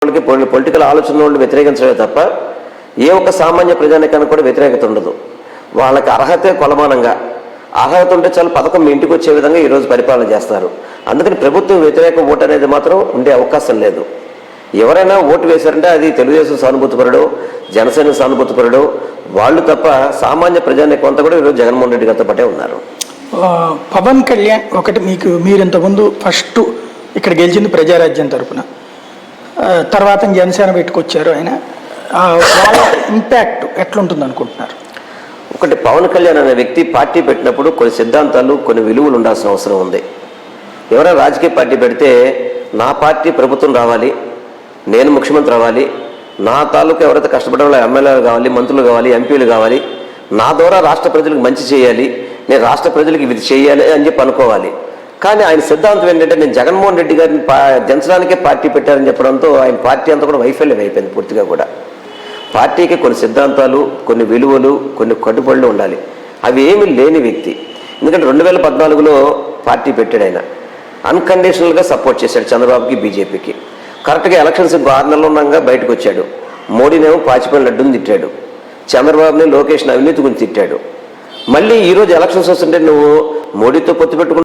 Political ఆలోచన వాళ్ళు వ్యతిరేకించడమే తప్ప ఏ ఒక్క సామాన్య ప్రజానికానికి కూడా వ్యతిరేకత ఉండదు. వాళ్ళకి అర్హతే కొలమానంగా అర్హత ఉంటే చాలు పథకం మీ ఇంటికి వచ్చే విధంగా ఈరోజు పరిపాలన చేస్తారు. అందుకని ప్రభుత్వ వ్యతిరేక ఓటు అనేది మాత్రం ఉండే అవకాశం లేదు. ఎవరైనా ఓటు వేశారంటే అది తెలుగుదేశం సానుభూతిపరుడు, జనసేన సానుభూతిపరుడు వాళ్ళు తప్ప సామాన్య ప్రజానికం అంతా కూడా ఈరోజు జగన్మోహన్ రెడ్డి గారితో పాటే ఉన్నారు. పవన్ కళ్యాణ్ ఒకటి మీరు ఇంతకుముందు ఫస్ట్ ఇక్కడ గెలిచింది ప్రజారాజ్యం తరఫున, తర్వాత జనసేన పెట్టుకొచ్చారు. ఆయన వాళ్ళ ఇంపాక్ట్ ఎట్లుంటుంది అనుకుంటున్నారు? ఒకటి, పవన్ కళ్యాణ్ అనే వ్యక్తి పార్టీ పెట్టినప్పుడు కొన్ని సిద్ధాంతాలు కొన్ని విలువలు ఉండాల్సిన అవసరం ఉంది. ఎవరైనా రాజకీయ పార్టీ పెడితే నా పార్టీ ప్రభుత్వం రావాలి, నేను ముఖ్యమంత్రి అవ్వాలి, నా తాలూకు ఎవరైతే కష్టపడే వాళ్ళు ఎమ్మెల్యేలు కావాలి, మంత్రులు కావాలి, ఎంపీలు కావాలి, నా ద్వారా రాష్ట్ర ప్రజలకు మంచి చేయాలి, నేను రాష్ట్ర ప్రజలకు ఇది చేయాలి అని చెప్పి అనుకోవాలి. కానీ ఆయన సిద్ధాంతం ఏంటంటే నేను జగన్మోహన్ రెడ్డి గారిని దించడానికే పార్టీ పెట్టారని చెప్పడంతో ఆయన పార్టీ అంతా కూడా వైఫల్యం అయిపోయింది పూర్తిగా కూడా. పార్టీకి కొన్ని సిద్ధాంతాలు, కొన్ని విలువలు, కొన్ని కట్టుబడులు ఉండాలి. అవి ఏమీ లేని వ్యక్తి. ఎందుకంటే 2014లో పార్టీ పెట్టాడు. ఆయన అన్కండిషనల్గా సపోర్ట్ చేశాడు చంద్రబాబుకి, బీజేపీకి. కరెక్ట్గా ఎలక్షన్స్ 6 నెలలు ఉండగా బయటకు వచ్చాడు. మోడీనేమో పాచిపోయిన లడ్డుని తిట్టాడు, చంద్రబాబుని లోకేష్ని అవినీతి గురించి తిట్టాడు. మళ్ళీ ఈరోజు ఎలక్షన్స్ వస్తుంటే నువ్వు మోడీతో పొత్తు పెట్టుకుంటే